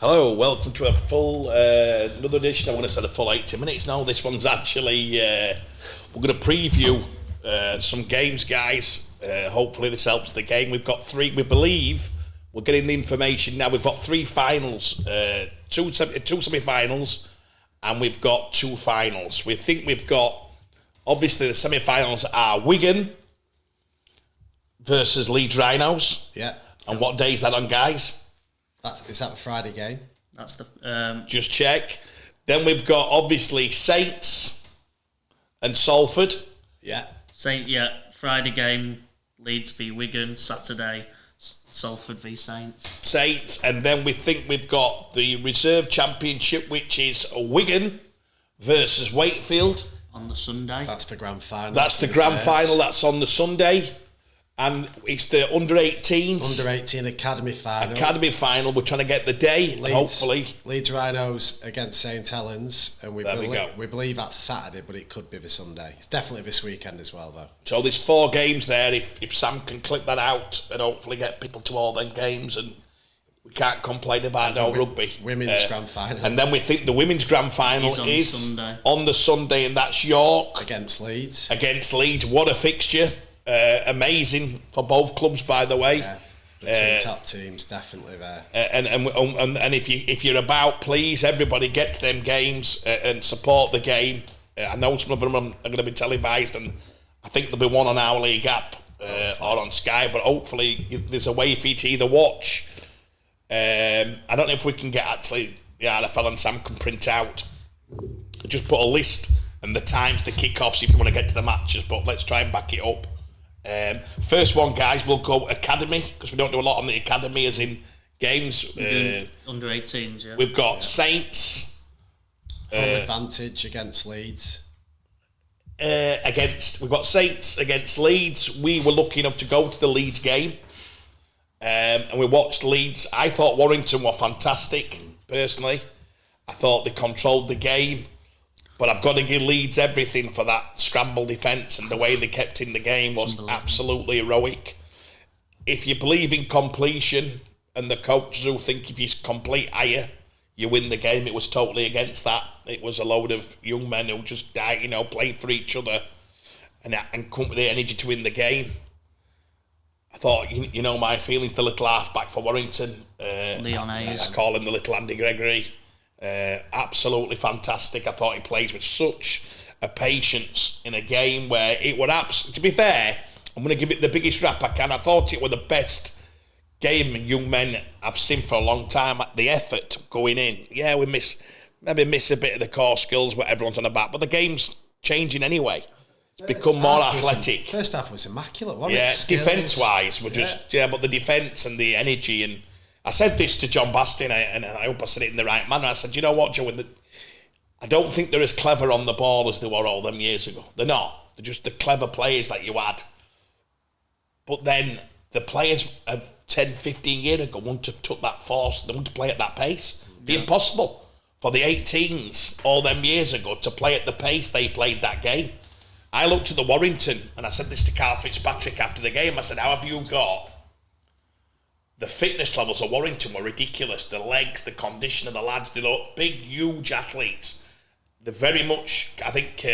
Hello, welcome to a full, another edition. I want to say a full 80 minutes now. This one's actually, we're going to preview some games, guys. Hopefully this helps the game. We've got three, we believe, we're getting the information now. We've got three finals, two semi-finals, and we've got two finals. We think we've got, obviously the semi-finals are Wigan versus Leeds Rhinos. Yeah. And what day is that on, guys? Is that the Friday game? That's the Just check. Then we've got obviously Saints and Salford. Yeah. Friday game, Leeds v Wigan. Saturday, Salford v Saints. And then we think we've got the reserve championship, which is Wigan versus Wakefield. On the Sunday. That's the grand final. That's the grand final. That's on the Sunday. And it's the under-18s. Under-18 Academy final. Academy final. We're trying to get the day, hopefully. Leeds Rhinos against St Helens. And we we believe that's Saturday, but it could be the Sunday. It's definitely this weekend as well, though. So there's 4 games there. If Sam can clip that out and hopefully get people to all them games, and we can't complain about no rugby. Women's grand final. And then we think the women's grand final is on the Sunday, and that's York. Against Leeds. What a fixture. Amazing for both clubs, by the way. Yeah, the two top teams definitely there. And if you're about, please everybody get to them games and support the game. I know some of them are going to be televised, and I think there'll be one on our league app or on Sky. But hopefully there's a way for you to either watch. I don't know if we can get actually the RFL and Sam can print out. Just put a list and the times, the kickoffs if you want to get to the matches. But let's try and back it up. First one, guys, we'll go Academy, because we don't do a lot on the Academy as in games. Under 18s, yeah. We've got Saints. Home advantage against Leeds. We've got Saints against Leeds. We were lucky enough to go to the Leeds game. And we watched Leeds. I thought Warrington were fantastic, personally. I thought they controlled the game. But I've got to give Leeds everything for that scramble defence, and the way they kept in the game was absolutely heroic. If you believe in completion, and the coaches who think if you complete higher, you win the game, it was totally against that. It was a load of young men who just played for each other and come with the energy to win the game. I thought, my feelings, the little halfback for Warrington. Leon Hayes. I call him the little Andy Gregory. Absolutely fantastic. I thought he plays with such a patience in a game where it would to be fair, I'm going to give it the biggest rap I can. I thought it was the best game young men I've seen for a long time. The effort going in, we miss a bit of the core skills what everyone's on about, but the game's changing anyway. It's become more athletic. First half was immaculate, wasn't it? Defence wise, but the defence and the energy. And I said this to John Bastin, and I hope I said it in the right manner. I said, you know what, Joe? I don't think they're as clever on the ball as they were all them years ago. They're not. They're just the clever players that you had. But then the players of 10, 15 years ago wouldn't have took that force. They wouldn't have play at that pace. It'd be impossible for the 18s all them years ago to play at the pace they played that game. I looked at the Warrington, and I said this to Carl Fitzpatrick after the game. I said, how have you got... The fitness levels of Warrington were ridiculous. The legs, the condition of the lads, they look big, huge athletes. They're very much, I think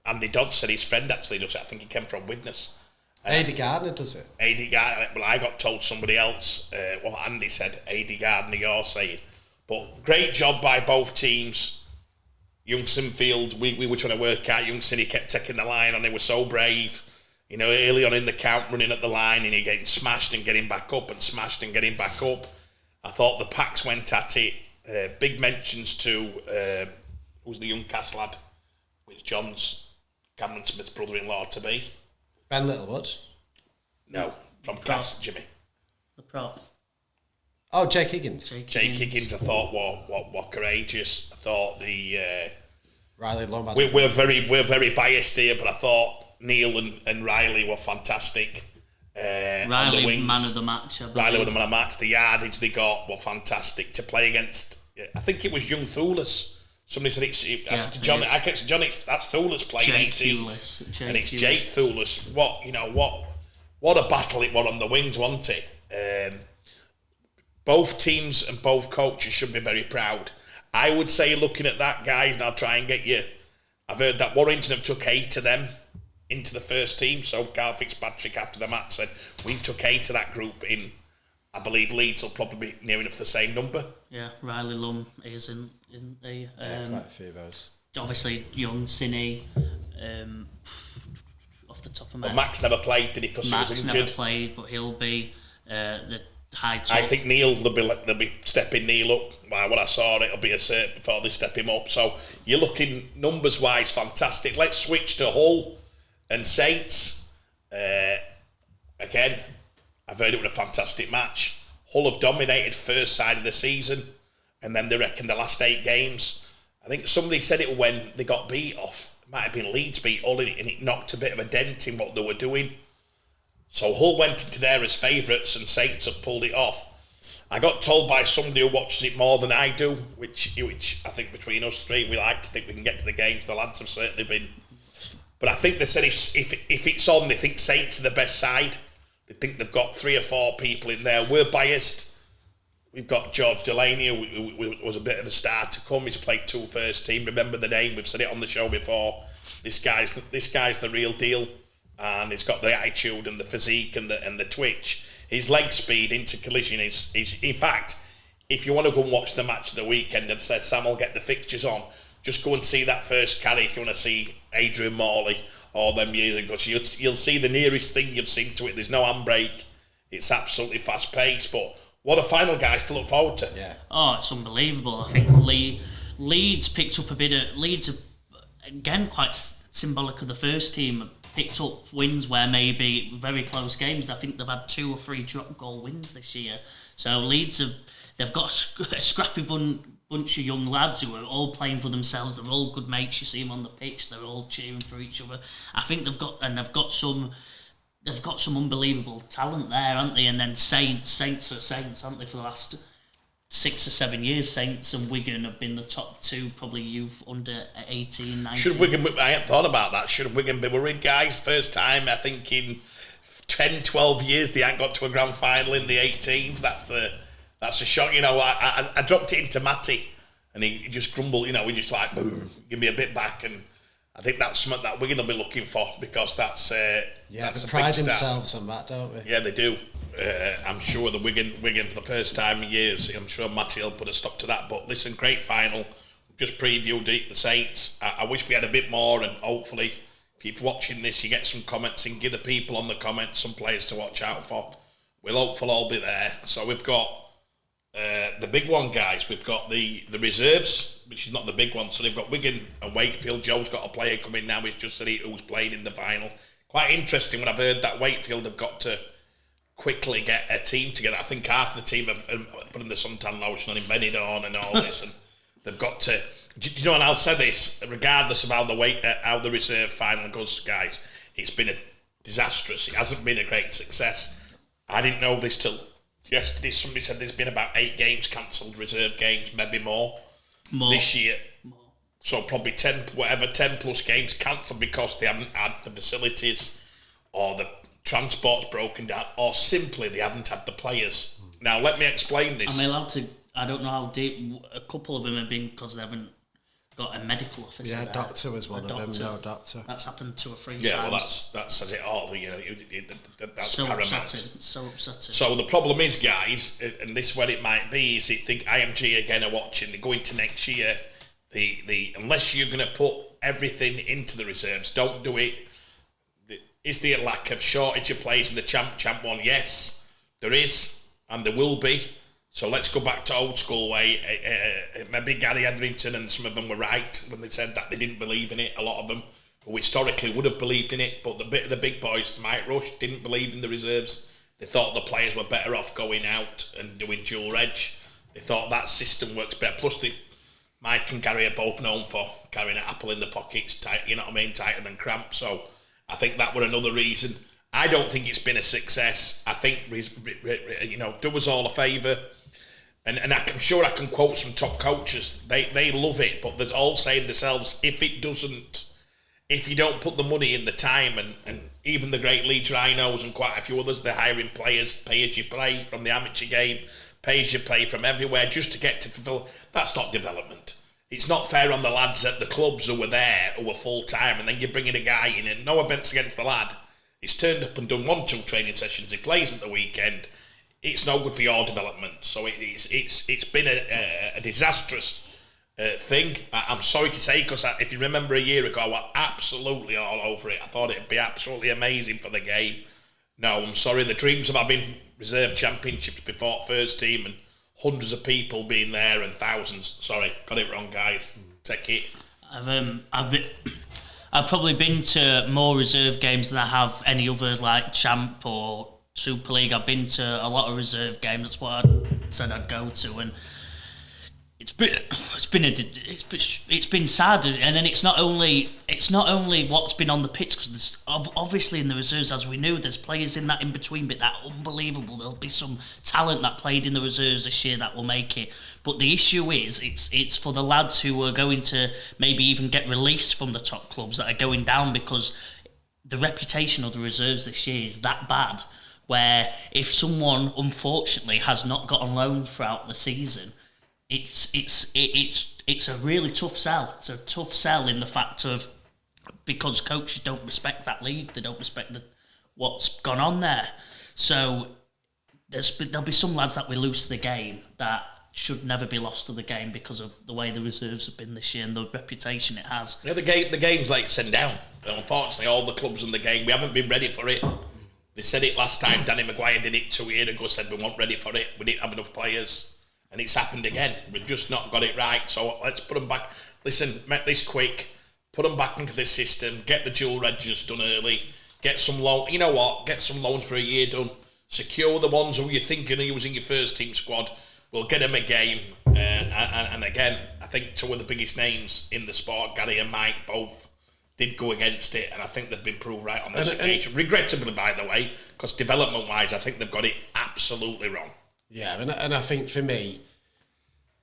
Andy Dodds said his friend actually does it. I think he came from Widnes. A.D. Gardner does it. A.D. Gardner, well, I got told somebody else what Andy said. A.D. Gardner, you're saying. But great job by both teams. Young Sinfield, we were trying to work out. Young Sin, he kept taking the line on. They were so brave. Early on in the count, running at the line, and you're getting smashed and getting back up and smashed and getting back up. I thought the packs went at it. Big mentions to, who's the young Cass lad, which John's Cameron Smith's brother-in-law to be. Ben Littlewood? No, from Cass, Jimmy. The prop. Oh, Jake Higgins. Jake Higgins, I thought, were courageous. I thought Riley Lombard. We're very biased here, but I thought Neil and Riley were fantastic. Riley, man of the match. Riley was the man of the match. The yardage they got were fantastic to play against. I think it was young Thulis. Somebody said I said to John, that's Thulis playing 18s, and it's Jake Thulis. What a battle it was on the wings, wasn't it? both teams and both coaches should be very proud. I would say, looking at that, guys, and I'll try and get you. I've heard that Warrington have took 8 of them into the first team. So Carl Fitzpatrick, after the match, said, we've took 8 of that group in. I believe Leeds will probably be near enough the same number. Yeah, Riley Lum is in the... quite a few of those. Obviously, Young, Cine, off the top of my head. Max never played, did he? Because he was injured. Max never played, but he'll be the high top. I think Neil, they'll be stepping Neil up. Well, when I saw it, it'll be a cert before they step him up. So you're looking numbers-wise fantastic. Let's switch to Hull and Saints. Again, I've heard it was a fantastic match. Hull have dominated first side of the season, and then they reckon the last 8 games. I think somebody said it when they got beat off. It might have been Leeds beat Hull, and it knocked a bit of a dent in what they were doing. So Hull went into there as favourites, and Saints have pulled it off. I got told by somebody who watches it more than I do, which I think between us three, we like to think we can get to the games. The lads have certainly been. But I think they said if it's on, they think Saints are the best side. They think they've got 3 or 4 people in there. We're biased. We've got George Delaney, who was a bit of a star to come. He's played 2 first team. Remember the name? We've said it on the show before. This guy's the real deal, and he's got the attitude and the physique and the twitch. His leg speed into collision is in fact, if you want to go and watch the match of the weekend and say Sam will get the fixtures on, just go and see that first carry if you want to see Adrian Morley or them years ago. So you'll see the nearest thing you've seen to it. There's no handbrake. It's absolutely fast paced, but what a final, guys, to look forward to. Yeah. Oh, it's unbelievable. I think Leeds picked up a bit of... Leeds are, again, quite symbolic of the first team, picked up wins where maybe very close games. I think they've had 2 or 3 drop goal wins this year. So Leeds they've got a scrappy bunch of young lads who are all playing for themselves. They're all good mates. You see them on the pitch. They're all cheering for each other. I think they've got some unbelievable talent there, haven't they? And then Saints are Saints, haven't they, for the last 6 or 7 years? Saints and Wigan have been the top 2, probably youth under 18, 19. Should Wigan, I hadn't thought about that, should Wigan be worried, guys? First time, I think, in 10, 12 years, they ain't got to a grand final in the 18s. That's a shock. You know, I dropped it into Matty, and he just grumbled, you know, we just like, boom, give me a bit back, and I think that's something that Wigan will be looking for, because that's they pride themselves on that, don't they? Yeah, they do. I'm sure the Wigan for the first time in years, I'm sure Matty will put a stop to that. But listen, great final. Just previewed the Saints. I wish we had a bit more, and hopefully, if you're watching this, you get some comments and give the people on the comments some players to watch out for. We'll hopefully all be there. So we've got the big one, guys. We've got the reserves, which is not the big one. So they've got Wigan and Wakefield. Joe's got a player coming now. He's just said who's playing in the final. Quite interesting when I've heard that Wakefield have got to quickly get a team together. I think half the team have putting the suntan lotion on, embedded on and all this, and they've got to. Do you know? And I'll say this, regardless of how the reserve final goes, guys, it's been a disastrous. It hasn't been a great success. I didn't know this till yesterday. Somebody said there's been about 8 games cancelled, reserve games, maybe more this year. More. So probably 10 plus games cancelled because they haven't had the facilities, or the transport's broken down, or simply they haven't had the players. Now let me explain this. Am I allowed to? I don't know how deep. A couple of them have been because they haven't got a medical officer. Yeah, there. Doctor was one of them. No, doctor. That's happened 2 or 3 times. Yeah, well, that says it all. You know, that's so paramount. So upsetting. So the problem is, guys, and this is where it might be, is you think IMG again are watching. They go into next year. Unless you're going to put everything into the reserves, don't do it. Is there a lack of shortage of players in the champ one? Yes, there is, and there will be. So let's go back to old school way. Maybe Gary Etherington and some of them were right when they said that they didn't believe in it. A lot of them who historically would have believed in it, but the big boys, Mike Rush, didn't believe in the reserves. They thought the players were better off going out and doing dual reg. They thought that system works better. Plus, Mike and Gary are both known for carrying an apple in the pockets, tight, you know what I mean, tighter than cramp. So I think that was another reason. I don't think it's been a success. I think, do us all a favour. And I'm sure I can quote some top coaches. They love it, but they're all saying themselves, if you don't put the money in, the time, and even the great Leeds Rhinos and quite a few others, they're hiring players, pay as you play from the amateur game. pays your pay from everywhere just to get to fulfil. That's not development. It's not fair on the lads at the clubs who were there, who were full-time, and then you're bringing a guy in, and no offence against the lad. He's turned up and done 1-2 training sessions. He plays at the weekend. It's no good for your development. So it's been a disastrous thing. I'm sorry to say, because if you remember a year ago, I was absolutely all over it. I thought it'd be absolutely amazing for the game. No, I'm sorry. The dreams of having reserve championships before first team and hundreds of people being there and thousands. Sorry, got it wrong, guys. Take it. I've probably been to more reserve games than I have any other like champ or Super League. I've been to a lot of reserve games. That's what I said I'd go to, and it's been sad. And then it's not only what's been on the pitch, because obviously in the reserves, as we knew, there's players in that in between bit that unbelievable. There'll be some talent that played in the reserves this year that will make it. But the issue is, it's for the lads who are going to maybe even get released from the top clubs that are going down, because the reputation of the reserves this year is that bad. Where if someone unfortunately has not got on loan throughout the season, it's a really tough sell. It's a tough sell in the fact of, because coaches don't respect that league, they don't respect what's gone on there. So there'll be some lads that we lose to the game that should never be lost to the game because of the way the reserves have been this year and the reputation it has. Yeah, the game's like sent down. Unfortunately, all the clubs in the game, we haven't been ready for it. They said it last time. Danny Maguire did it 2 years ago, said we weren't ready for it. We didn't have enough players. And it's happened again. We've just not got it right. So let's put them back. Listen, make this quick. Put them back into the system. Get the dual registers done early. Get some loan. You know what? Get some loans for a year done. Secure the ones who you're thinking of using your first team squad. We'll get them a game. And again, I think two of the biggest names in the sport, Gary and Mike, both did go against it. And I think they've been proved right on this occasion. Regrettably, by the way, because development-wise, I think they've got it absolutely wrong. Yeah, and I think for me,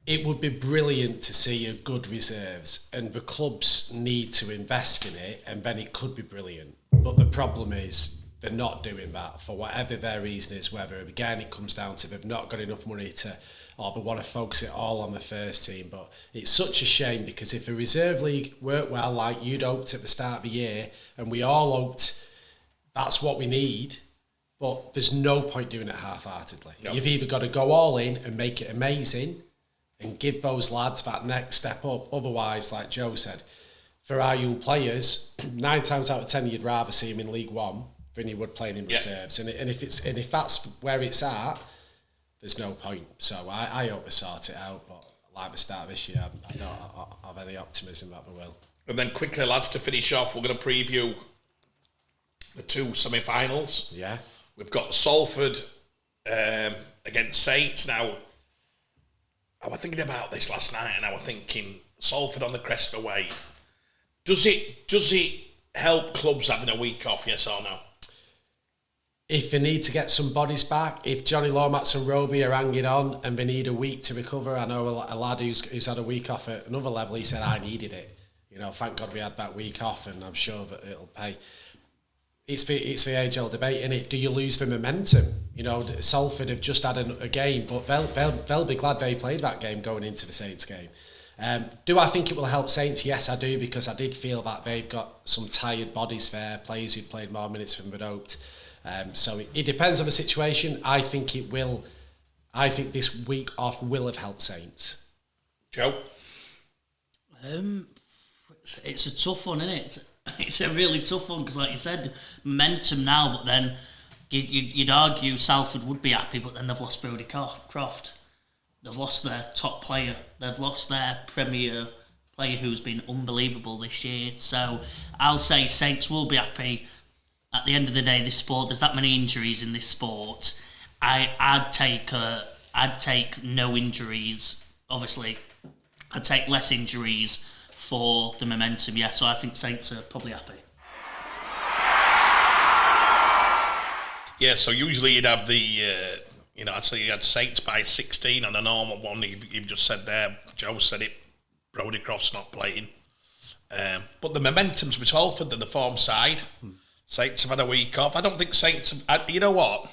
it would be brilliant to see a good reserves, and the clubs need to invest in it, and then it could be brilliant. But the problem is they're not doing that for whatever their reason is, whether, again, it comes down to they've not got enough money to, or they want to focus it all on the first team. But it's such a shame, because if a reserve league worked well, like you'd hoped at the start of the year, and we all hoped that's what we need, but there's no point doing it half-heartedly. No. You've either got to go all in and make it amazing and give those lads that next step up. Otherwise, like Joe said, for our young players, 9 times out of 10 you'd rather see them in League One than you would playing in reserves. And if that's where it's at, there's no point. So I hope we sort it out. But like the start of this year, I don't have any optimism that we will. And then quickly, lads, to finish off, we're going to preview the 2 semi-finals. Yeah. We've got Salford against Saints. Now, I was thinking about this last night, and I was thinking, Salford on the crest of a wave. Does it help clubs having a week off, yes or no? If they need to get some bodies back, if Johnny Lomax and Roby are hanging on and they need a week to recover, I know a lad who's had a week off at another level, he said, I needed it. Thank God we had that week off, and I'm sure that it'll pay. It's the age-old debate, isn't it? Do you lose the momentum? Salford have just had a game, but they'll be glad they played that game going into the Saints game. Do I think it will help Saints? Yes, I do, because I did feel that they've got some tired bodies there, players who'd played more minutes than they'd hoped. So it depends on the situation. I think it will. I think this week off will have helped Saints. Joe? It's a tough one, isn't it? It's a really tough one, because, like you said, momentum now, but then you'd argue Salford would be happy, but then they've lost Brodie Croft. They've lost their top player. They've lost their premier player who's been unbelievable this year. So I'll say Saints will be happy. At the end of the day, this sport, there's that many injuries in this sport. I'd take no injuries. Obviously, I'd take less injuries for the momentum, yeah. So I think Saints are probably happy. Yeah, so usually you'd have I'd say you had Saints by 16 on a normal one. You've just said there, Joe said it, Brodie Croft's not playing. But the momentum's with Salford, they're the form side. Saints have had a week off. I don't think Saints have, you know what?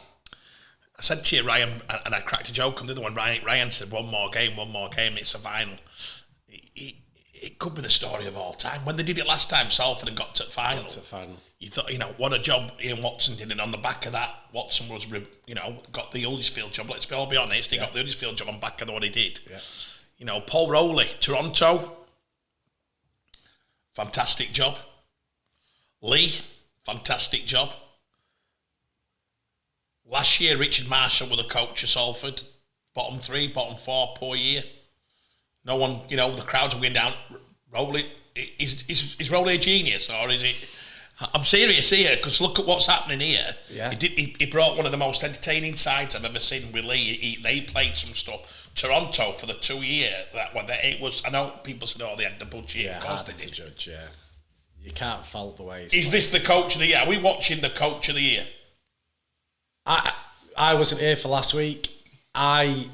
I said to you, Ryan, and I cracked a joke on the other one. Ryan said, one more game, it's a final. It could be the story of all time. When they did it last time, Salford and got to final. You thought, what a job Ian Watson did, and on the back of that, Watson was, got the Huddersfield job. Let's all be honest, he got the Huddersfield job on the back of what he did. Yeah. Paul Rowley, Toronto, fantastic job. Lee, fantastic job. Last year, Richard Marshall was the coach of Salford. Bottom 3, bottom 4, poor year. No one, the crowds are going down. Rowley, is Rowley a genius, or is it? I'm serious here, because look at what's happening here. Yeah. He brought one of the most entertaining sides I've ever seen with Lee. They played some stuff. Toronto for the 2 year it was. I know people said, they had the budget. Yeah, of course hard they to did. judge. Yeah, you can't fault the way. Is this the coach of the year? Are we watching the coach of the year? I wasn't here for last week. I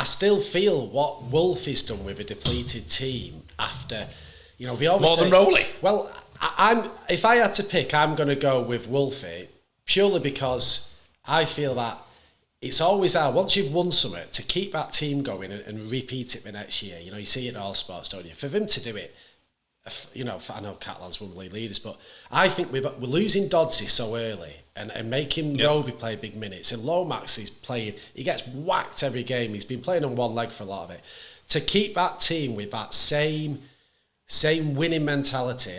still feel what Wolfie's done with a depleted team after, we always more than Rowley. Well, if I had to pick, I'm going to go with Wolfie purely because I feel that it's always once you've won something, to keep that team going and repeat it the next year. You see it in all sports, don't you? For them to do it, I know Catalan's one of the league leaders, but I think we're losing Dodsey so early and making Roby play big minutes. And Lomax is playing, he gets whacked every game. He's been playing on one leg for a lot of it. To keep that team with that same winning mentality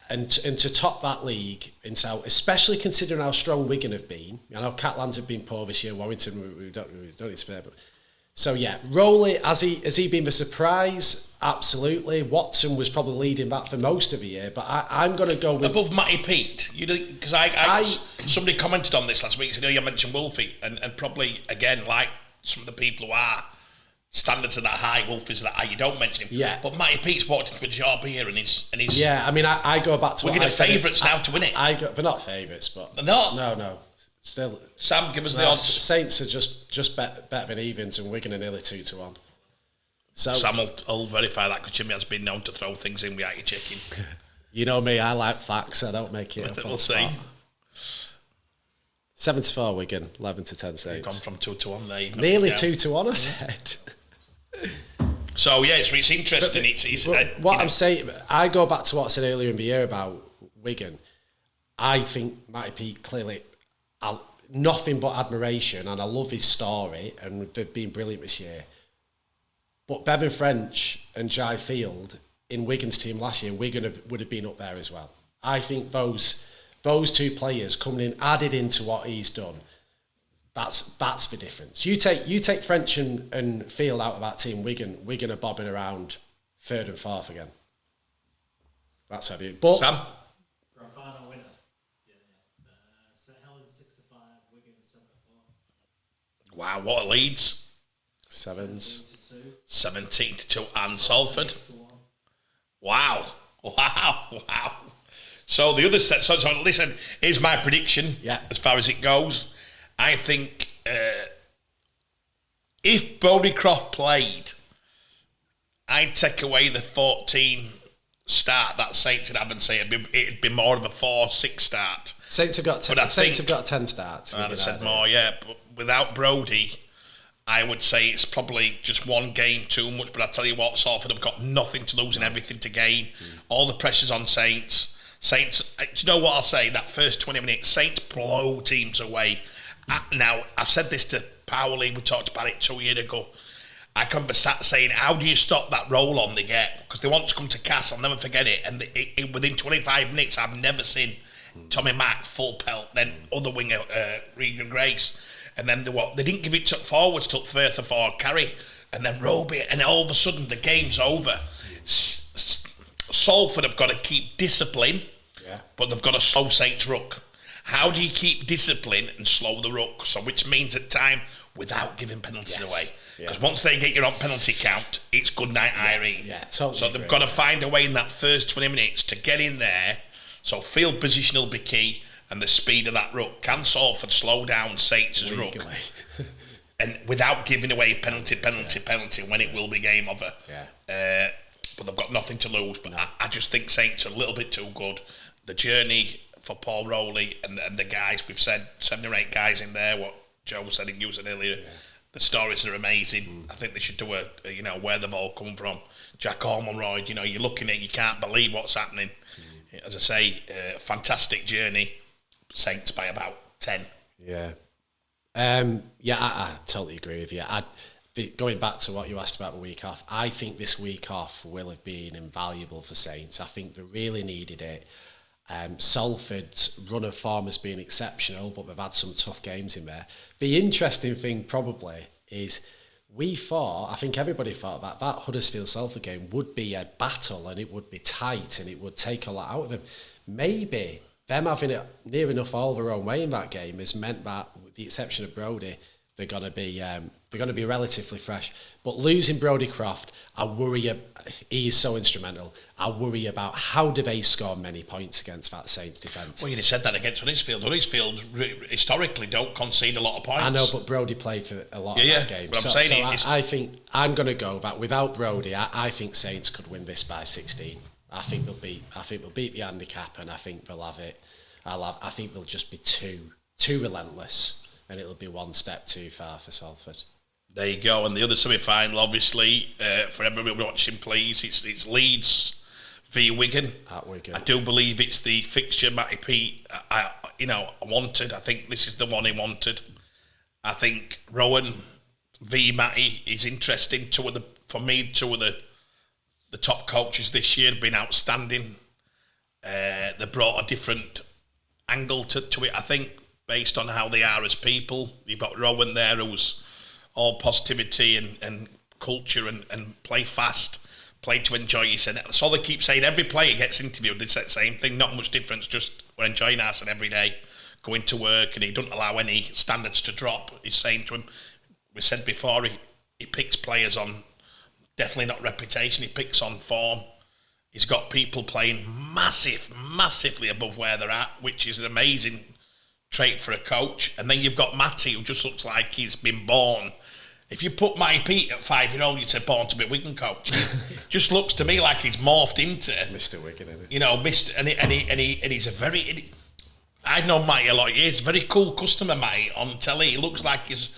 and to top that league in South, especially considering how strong Wigan have been. I know Catalans have been poor this year. Warrington, we don't need to say, but so yeah, Rowley, has he been the surprise? Absolutely. Watson was probably leading that for most of the year, but I'm going to go with above Matty Pete. Because somebody commented on this last week. Said, you mentioned Wolfie, and probably again, like some of the people who are standards are that high, Wolfie's that high. You don't mention him. Yeah. But Matty Pete's walked into a job here, and he's. Yeah, I mean, I go back to. We're going to favourites now to win it. They're not favourites, but they're not. No. Still, Sam, give us the odds. Saints are just better than evens, and Wigan are nearly 2-1. So Sam will verify that, because Jimmy has been known to throw things in without you checking. You know me, I like facts. I don't make it up. We'll see. 7-4 Wigan, 11-10 Saints. You've gone from 2-1 there. Nearly 2-1, I said. So yeah, it's interesting. I'm saying, I go back to what I said earlier in the year about Wigan. I think Matty Pete clearly. Nothing but admiration, and I love his story, and they've been brilliant this year. But Bevan French and Jai Field in Wigan's team last year, Wigan would have been up there as well. I think those two players coming in, added into what he's done, that's the difference. You take French and Field out of that team, Wigan are bobbing around 3rd and 4th again. That's how you. But Sam. Final winner. St Helens 6-5, Wigan 7-4. Wow, what a leads. 7s. 17-2 and Salford. Wow. So the other set. So listen, here's my prediction. Yeah. As far as it goes, I think if Brodie-Croft played, I'd take away the 14 start that Saints would have and say it'd be more of a 4-6 start. Saints have got 10. Saints have got 10 starts. I'd have said more, yeah. But without Brodie, I would say it's probably just one game too much. But I tell you what, Salford have got nothing to lose and everything to gain. All the pressure's on Saints. Saints, do you know what I'll say? That first 20 minutes, Saints blow teams away. Now, I've said this to Powley, we talked about it 2 years ago. I can be sat saying, how do you stop that roll on they get? Because they want to come to Cass, I'll never forget it. And within 25 minutes, I've never seen Tommy Mack full pelt, then other winger, Regan Grace. And then they didn't give it to forwards, took Firth for carry. And then Roby, and all of a sudden the game's over. Salford have got to keep discipline, but they've got to slow Saints' ruck. How do you keep discipline and slow the ruck? So which means at time, without giving penalties away. Because once they get your own penalty count, it's good night, Irene. Yeah, totally. So they've got to find a way in that first 20 minutes to get in there. So field position will be key, and the speed of that ruck. Can Salford slow down Saints' ruck? And without giving away penalty, when it will be game over. But they've got nothing to lose. But I just think Saints are a little bit too good. The journey for Paul Rowley and the guys, we've said 7 or 8 guys in there, Joe said in using earlier. Yeah. The stories are amazing. I think they should do where they've all come from. Jack Ormonroyd, you're looking at it, you can't believe what's happening. As I say, fantastic journey. Saints by about 10. Yeah. I totally agree with you. Going back to what you asked about the week off, I think this week off will have been invaluable for Saints. I think they really needed it. Salford's run of form has been exceptional, but they've had some tough games in there. The interesting thing probably is I think everybody thought that Huddersfield-Salford game would be a battle and it would be tight and it would take a lot out of them. Maybe them having it near enough all their own way in that game has meant that, with the exception of Brodie, they're going to be relatively fresh. But losing Brodie Croft, he is so instrumental. I worry about how do they score many points against that Saints defence. Well, you said that against Huddersfield. Huddersfield historically don't concede a lot of points. I know, but Brodie played for a lot of that game. But I think I'm going to go that without Brodie, I think Saints could win this by 16. I think they'll beat the handicap, and I think they'll have it. I think they'll just be too relentless, and it'll be one step too far for Salford. There you go. And the other semi-final, obviously, for everybody watching, please, it's Leeds v Wigan. At Wigan. I do believe it's the fixture Matty Pete I wanted. I think this is the one he wanted. I think Rowan v Matty is interesting. Two of the top coaches this year have been outstanding. They brought a different angle to it, I think, based on how they are as people. You've got Rowan there who's all positivity and culture and play fast, play to enjoy yourself. That's all they keep saying. Every player gets interviewed, they say the same thing, not much difference, just we're enjoying ourselves every day, going to work, and he doesn't allow any standards to drop. He's saying to him, we said before, he picks players on definitely not reputation, he picks on form. He's got people playing massively above where they're at, which is an amazing trait for a coach. And then you've got Matty, who just looks like he's been born. If you put Matty Pete at 5-year-old, you'd say born to be Wigan coach. Just looks to me like he's morphed into Mr. Wigan, isn't he? Mr. And he's a very. I've known Matty a lot of years. Very cool customer, Matty, on telly. He looks like he's.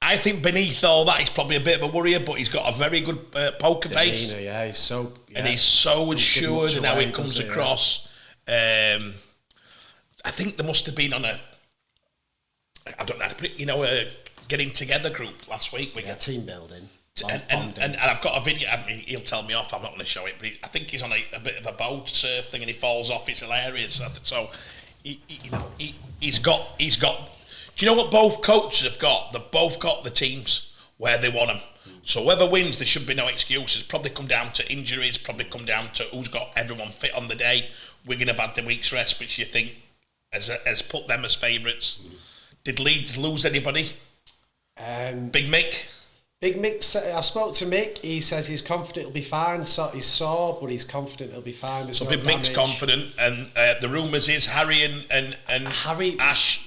I think beneath all that, he's probably a bit of a worrier, but he's got a very good poker face. Yeah, he's so. Yeah. And he's so assured in how he comes across. Yeah. I think there must have been on I don't know how to put it, a getting together group last week. Team building. And I've got a video, he'll tell me off, I'm not going to show it, but I think he's on a bit of a boat surf thing and he falls off, it's hilarious. So, he's got, do you know what both coaches have got? They've both got the teams where they want them. So whoever wins, there should be no excuses. Probably come down to injuries, probably come down to who's got everyone fit on the day. Wigan have had the week's rest, which you think has put them as favourites. Did Leeds lose anybody? Big Mick? Big Mick, I spoke to Mick, he says he's confident it'll be fine. So he's sore, but he's confident it'll be fine. There's so Big Mick's confident, and the rumours is Harry and Harry, Ash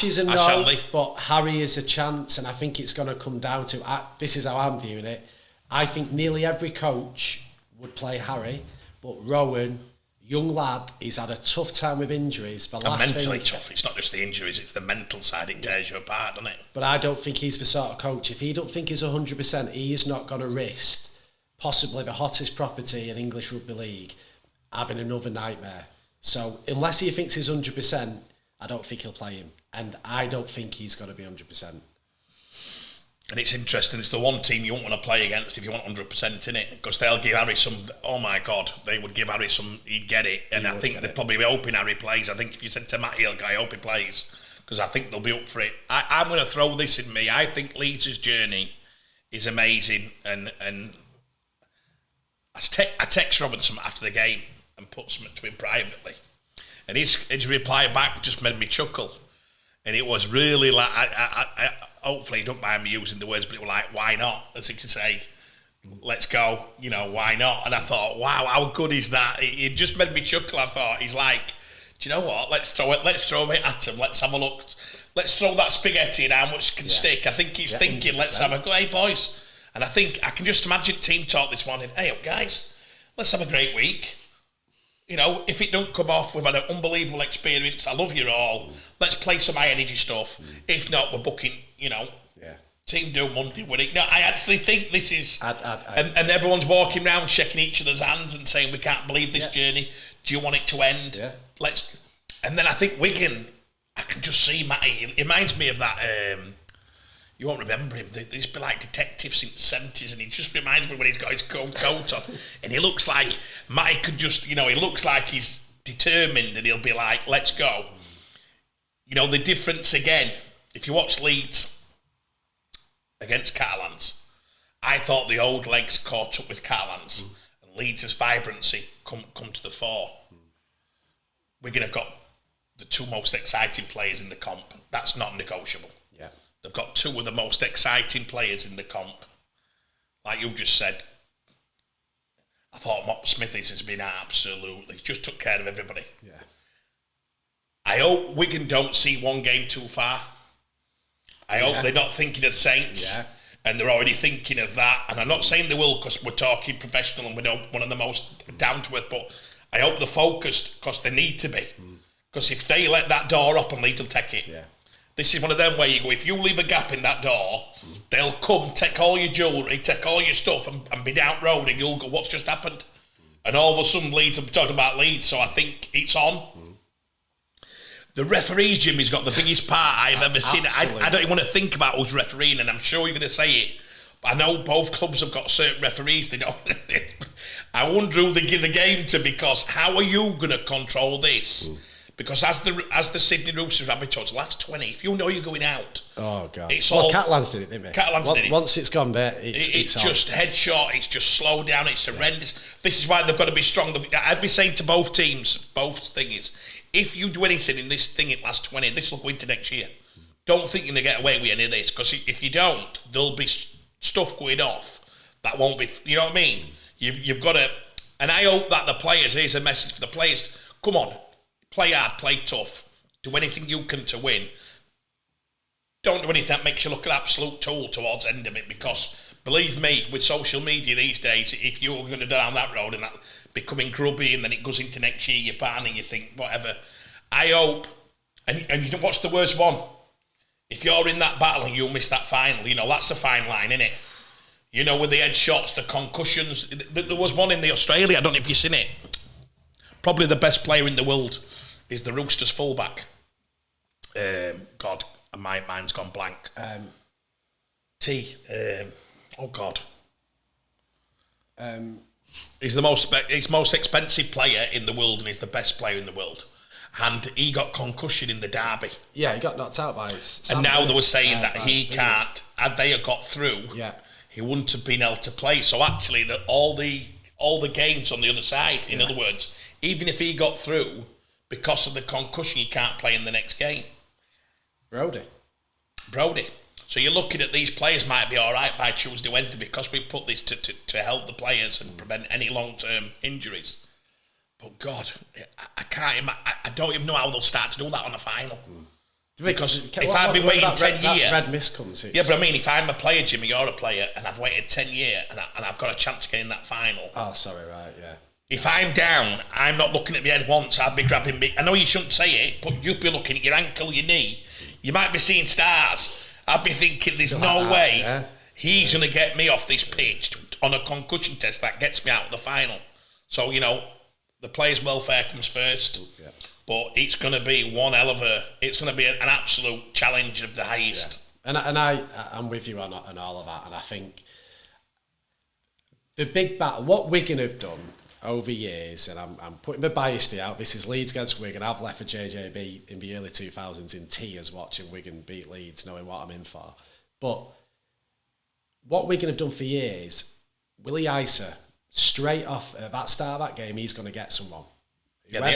is a no, Hanley. But Harry is a chance, and I think it's going to come down to, this is how I'm viewing it, I think nearly every coach would play Harry, but Rowan, young lad, he's had a tough time with injuries. Mentally tough. It's not just the injuries, it's the mental side. It tears you apart, doesn't it? But I don't think he's the sort of coach. If he don't think he's 100%, he is not going to risk possibly the hottest property in English Rugby League having another nightmare. So unless he thinks he's 100%, I don't think he'll play him. And I don't think he's going to be 100%. And it's interesting, it's the one team you won't want to play against if you want 100% in it, because they'll give Harry some, oh my God, they would give Harry some, he'd get it. And I think they'd probably be hoping Harry plays. I think if you said to Matty, I hope he plays, because I think they'll be up for it. I'm going to throw this in me. I think Leeds' journey is amazing. And I text Robinson after the game and put something to him privately. And his reply back just made me chuckle. And it was really like, I hopefully you don't mind me using the words, but it was like, why not? As if to say, let's go, why not? And I thought, wow, how good is that? It just made me chuckle. I thought, he's like, do you know what? Let's throw it at him. Let's have a look. Let's throw that spaghetti and how much can stick. I think he's thinking, 100%. Let's have a go, hey boys. And I think I can just imagine team talk this morning. Hey up guys, let's have a great week. You know, if it don't come off, we've had an unbelievable experience. I love you all. Let's play some high energy stuff. If not, we're booking, you know, Team Do Monday with it. No, I actually think this is... and everyone's walking around shaking each other's hands and saying, we can't believe this journey. Do you want it to end? Yeah. Let's... And then I think Wigan, I can just see Matty. It reminds me of that... you won't remember him. He's been like detective since the 70s, and he just reminds me when he's got his coat on. And he looks like Matty could just, you know, he looks like he's determined, and he'll be like, let's go. You know, the difference again, if you watch Leeds against Catalans, I thought the old legs caught up with Catalans, and Leeds' vibrancy come to the fore. Wigan have got the two most exciting players in the comp. That's not negotiable. Yeah. They've got two of the most exciting players in the comp. Like you just said, I thought Mop Smithies has been absolutely, just took care of everybody. Yeah. I hope Wigan don't see one game too far. I hope they're not thinking of Saints, and they're already thinking of that. And I'm not saying they will, because we're talking professional and we're one of the most down to earth, but I hope they're focused, because they need to be. Because if they let that door open, Leeds will take it. Yeah. This is one of them where you go, if you leave a gap in that door, they'll come, take all your jewellery, take all your stuff and be down road, and you'll go, what's just happened? And all of a sudden Leeds, I'm talking about Leeds, so I think it's on. The referees, Jimmy's got the biggest part I've ever seen. I don't even want to think about who's refereeing, and I'm sure you're going to say it, but I know both clubs have got certain referees. They don't. I wonder who they give the game to, because how are you going to control this? Because as the Sydney Roosters Rabbit told last 20, if you know you're going out, oh god, it's well, all Catalans did it, didn't they? Catalans did it. Once it's gone there, it's just headshot. It's just slow down. It's horrendous. This is why they've got to be strong. I'd be saying to both teams, both thingies, if you do anything in this thing in last 20, this will go into next year. Don't think you're going to get away with any of this, because if you don't, there'll be stuff going off that won't be. You know what I mean? You've got to, and I hope that the players. Here's a message for the players. Come on. Play hard, play tough. Do anything you can to win. Don't do anything that makes you look an absolute tool towards the end of it, because believe me, with social media these days, if you're going to go down that road and that becoming grubby and then it goes into next year, you're banned and you think, whatever. I hope, and you know what's the worst one? If you're in that battle and you miss that final, you know, that's a fine line, isn't it? You know, with the headshots, the concussions. There was one in the Australia, I don't know if you've seen it. Probably the best player in the world is the Roosters fullback. God, my mind's gone blank. Oh God. He's the most expensive player in the world, and he's the best player in the world. And he got concussion in the derby. Yeah, he got knocked out by his. And now they were saying that he can't. Had they got through, he wouldn't have been able to play. So actually, all the games on the other side. In other words, even if he got through, because of the concussion, he can't play in the next game. Brody. So you're looking at these players might be all right by Tuesday, Wednesday, because we put this to help the players and prevent any long-term injuries. But God, I can't. I don't even know how they'll start to do that on a final. Because if I've been waiting 10 years, red mist comes. Yeah, but I mean, if I'm a player, Jimmy, you're a player, and I've waited 10 years, and I've got a chance to get in that final. Oh, sorry, right, yeah. If I'm down, I'm not looking at my head once. I'd be grabbing me. I know you shouldn't say it, but you'd be looking at your ankle, your knee. You might be seeing stars. I'd be thinking, there's no way he's going to get me off this pitch on a concussion test that gets me out of the final. So, you know, the players' welfare comes first. Yeah. But it's going to be one hell of it's going to be an absolute challenge of the highest. Yeah. And I'm with you on all of that. And I think the big battle, what Wigan have done over years, and I'm putting the bias out, this is Leeds against Wigan. I've left for JJB in the early 2000s in tears watching Wigan beat Leeds, knowing what I'm in for. But what Wigan have done for years, Willie Isa, straight off at that start of that game, he's going to get someone. Yeah, they'll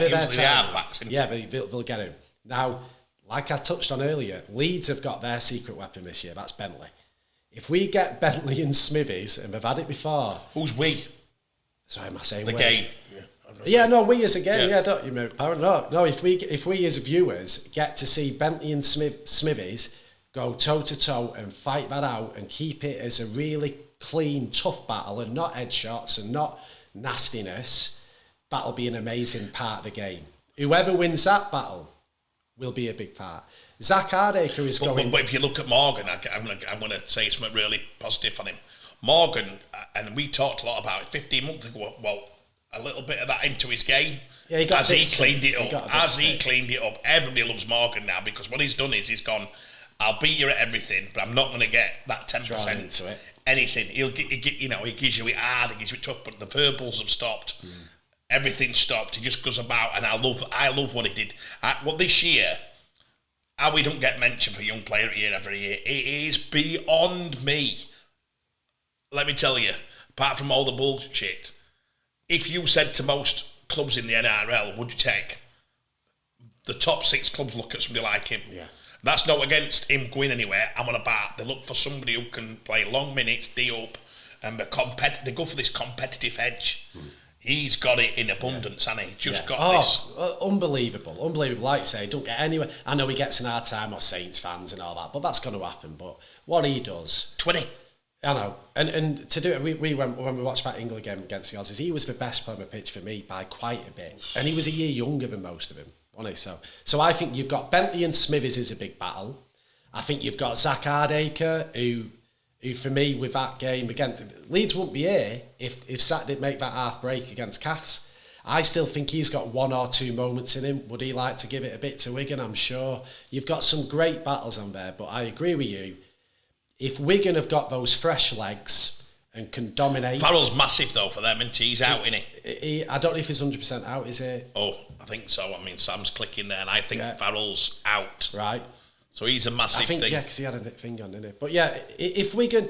get him. Now, like I touched on earlier, Leeds have got their secret weapon this year, that's Bentley. If we get Bentley and Smithies, and we've had it before... Who's we? Sorry, am I saying the we? Game. We as a game. Don't you know? No. If we as viewers get to see Bentley and Smithies go toe to toe and fight that out and keep it as a really clean, tough battle and not headshots and not nastiness, that'll be an amazing part of the game. Whoever wins that battle will be a big part. Zach Hardacre is going... But if you look at Morgan, I'm going to say something really positive on him. Morgan, and we talked a lot about it 15 months ago, well, a little bit of that into his game. Yeah, he got as he cleaned it up. Cleaned it up. Everybody loves Morgan now because what he's done is he's gone, I'll beat you at everything, but I'm not going to get that 10%. Anything. He gives you it hard, he gives you it tough, but the verbals have stopped. Everything stopped. He just goes about, and I love what he did. What this year, how we don't get mentioned for young player of the year every year, it is beyond me. Let me tell you, apart from all the bullshit, if you said to most clubs in the NRL, would you take the top 6 clubs look at somebody like him? Yeah. That's not against him going anywhere. I'm on about they look for somebody who can play long minutes, D-up, and they go for this competitive edge. He's got it in abundance, hasn't he? Just got this. Unbelievable. Like you say, don't get anywhere. I know he gets an hard time off Saints fans and all that, but that's going to happen. But what he does... 20. I know, and to do it, we went when we watched that England game against the Aussies. He was the best player on the pitch for me by quite a bit, and he was a year younger than most of them, wasn't he? So I think you've got Bentley and Smithies is a big battle. I think you've got Zach Hardacre, who for me with that game against Leeds wouldn't be here if Zach didn't make that half break against Cass. I still think he's got 1 or 2 moments in him. Would he like to give it a bit to Wigan? I'm sure. You've got some great battles on there, but I agree with you. If Wigan have got those fresh legs and can dominate... Farrell's massive, though, for them, and he's out, isn't he? I don't know if he's 100% out, is he? Oh, I think so. I mean, Sam's clicking there, and I think Farrell's out. Right. So he's a massive thing. Yeah, because he had a thing on, didn't he? But yeah, if Wigan...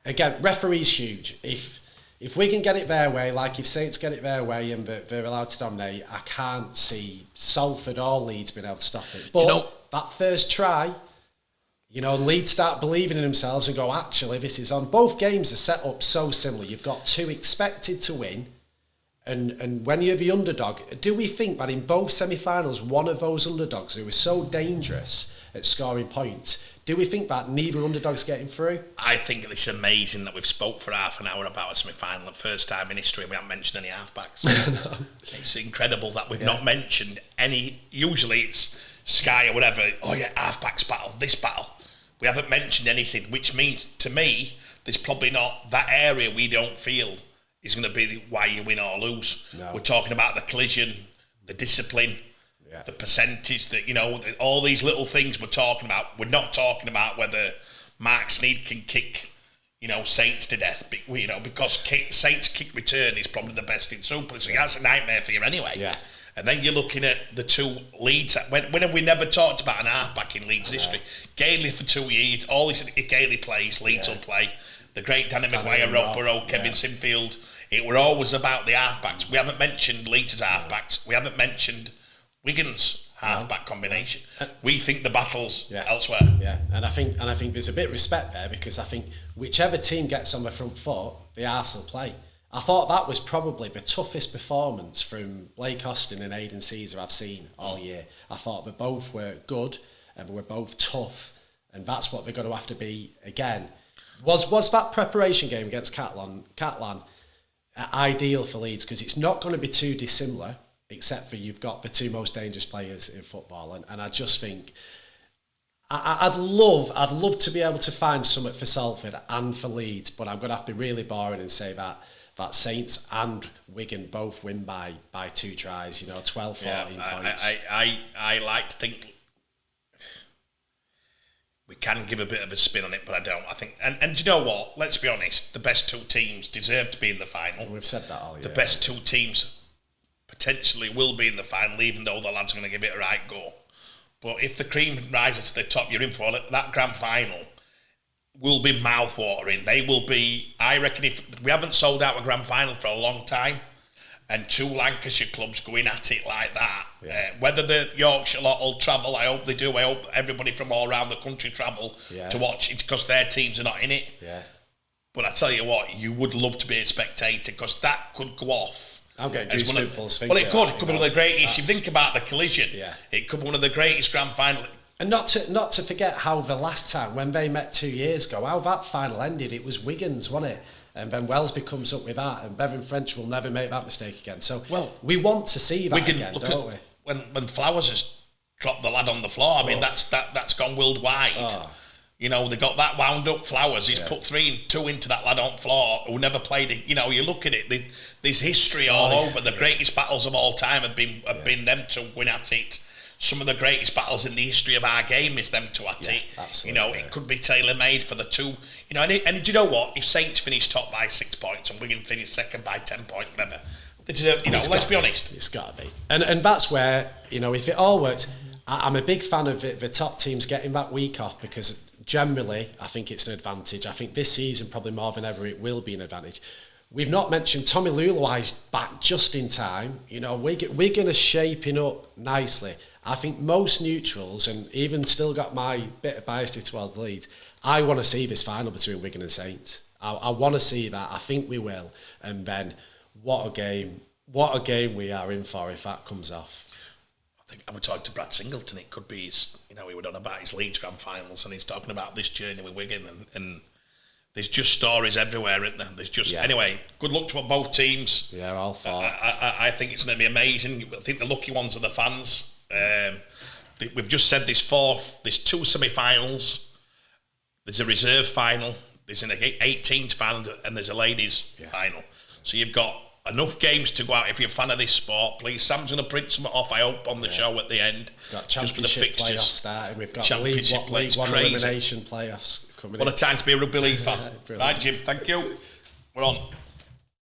Again, referee's huge. If Wigan get it their way, like if Saints get it their way and they're allowed to dominate, I can't see Salford or Leeds being able to stop it. But that first try... Leeds start believing in themselves and go, actually, this is on. Both games are set up so similar. You've got 2 expected to win. And when you're the underdog, do we think that in both semi-finals, one of those underdogs who was so dangerous at scoring points, do we think that neither underdog's getting through? I think it's amazing that we've spoke for half an hour about a semi-final. The first time in history we haven't mentioned any halfbacks. No. It's incredible that we've not mentioned any. Usually it's Sky or whatever. Oh yeah, halfbacks battle, this battle. We haven't mentioned anything, which means, to me, there's probably not that area we don't feel is going to be why you win or lose. No. We're talking about the collision, the discipline, the percentage, that all these little things we're talking about. We're not talking about whether Mark Sneed can kick, Saints to death, because Saints kick return is probably the best in Super. So that's a nightmare for you anyway. Yeah. And then you're looking at the 2 Leeds. When have we never talked about an halfback in Leeds history? Gailey for 2 years. Always, if Gailey plays, Leeds will play. The great Danny Maguire, Rob Burrow, Kevin Sinfield. It were always about the halfbacks. We haven't mentioned Leeds' halfbacks. We haven't mentioned Wigan's halfback combination. We think the battle's elsewhere. Yeah, and I think there's a bit of respect there because I think whichever team gets on the front foot, the halves will play. I thought that was probably the toughest performance from Blake Austin and Aidan Caesar I've seen all year. I thought they both were good and they were both tough, and that's what they're going to have to be again. Was that preparation game against Catalan ideal for Leeds? Because it's not going to be too dissimilar, except for you've got the 2 most dangerous players in football, and I just think I'd love to be able to find something for Salford and for Leeds, but I'm going to have to be really boring and say that Saints and Wigan both win by 2 tries, 12, 14 points. I like to think we can give a bit of a spin on it, but I don't. I think, and do you know what? Let's be honest, the best 2 teams deserve to be in the final. We've said that all year. The best 2 teams potentially will be in the final, even though the lads are going to give it a right go. But if the cream rises to the top, you're in for it. That grand final will be mouth-watering. They will be, I reckon, if we haven't sold out a grand final for a long time, and 2 Lancashire clubs going at it like that, whether the Yorkshire lot will travel, I hope they do. I hope everybody from all around the country travel to watch it because their teams are not in it. Yeah. But I tell you what, you would love to be a spectator because that could go off. I'm getting goosebumps. Well, it could be one of the greatest. If you think about the collision, it could be one of the greatest grand final. And not to forget how the last time when they met 2 years ago, how that final ended. It was Wigan's, wasn't it? And then Wellesby comes up with that, and Bevan French will never make that mistake again. So we want to see that again, don't we? When Flowers has dropped the lad on the floor, I mean, that's gone worldwide. You know, they got that wound up. Flowers, he's put 3 and 2 into that lad on floor who never played it. You know, you look at it, there's history all over. The greatest battles of all time have been them to win at it. Some of the greatest battles in the history of our game is them to at it. Absolutely. You know, it could be tailor-made for the two. You know, and do you know what? If Saints finish top by 6 points and Wigan finish second by 10 points, whatever, they deserve, you know, let's be honest. It's got to be. And that's where, you know, if it all works, I'm a big fan of the top teams getting that week off, because generally I think it's an advantage. I think this season probably more than ever it will be an advantage. We've not mentioned Tommy Luluai's back just in time. You know, we're going to shaping up nicely. I think most neutrals, and even still got my bit of bias towards Leeds, I want to see this final between Wigan and Saints. I want to see that. I think we will. And then what a game we are in for if that comes off. I think I would talk to Brad Singleton. It could be his, you know, he would on about his Leeds grand finals, and he's talking about this journey with Wigan, and there's just stories everywhere, isn't there? There's just anyway. Good luck to both teams. Yeah, all four. I think it's going to be amazing. I think the lucky ones are the fans. We've just said there's 2 semi-finals. There's a reserve final. There's an 18th final, and there's a ladies' final. So you've got enough games to go out. If you're a fan of this sport, please, Sam's going to print something off, I hope, on the show at the end. Got championship playoffs starting. We've got League One elimination playoffs coming in. What a time to be a rugby league fan. Right, Jim, thank you. We're on.